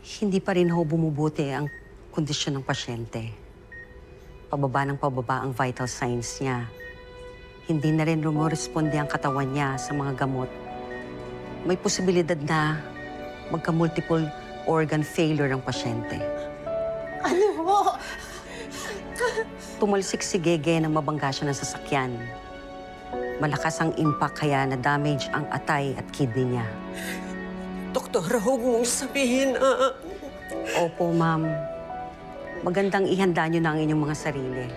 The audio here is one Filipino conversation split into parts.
Hindi pa rin ho bumubuti ang kondisyon ng pasyente. Pababa ng pababa ang vital signs niya. Hindi na rin rumoresponde ang katawan niya sa mga gamot. May posibilidad na magka-multiple organ failure ang pasyente. Ano ho? Tumalsik si Gege nang mabangga siya ng sasakyan. Malakas ang impact kaya na-damage ang atay at kidney niya. Doktora, huwag mong sabihin na... Opo, ma'am. Magandang ihanda niyo na ang inyong mga sarili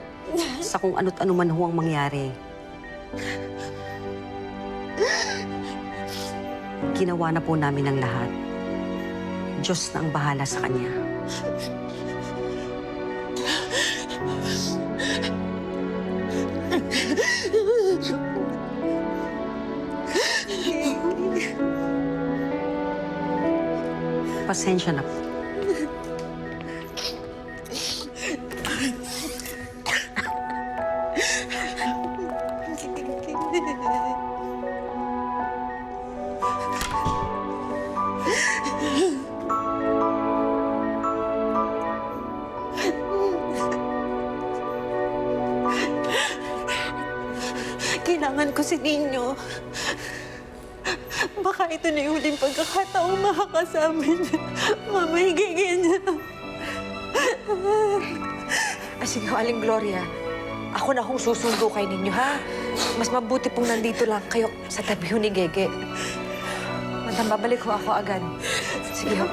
sa kung ano't ano man ho ang mangyari. Ginawa na po namin ang lahat. Diyos na ang bahala sa kanya. Pasensya na po. Kailangan ko si Nino. Baka ito na yung huling pagkakataong makakasama niya. Mamahigigin niya. Sige, Aling Gloria. Ako na hong susundo kay ninyo, ha? Mas mabuti pong nandito lang kayo sa tabi ni Gege. Madam, babalik ho ako agad. Sige ho.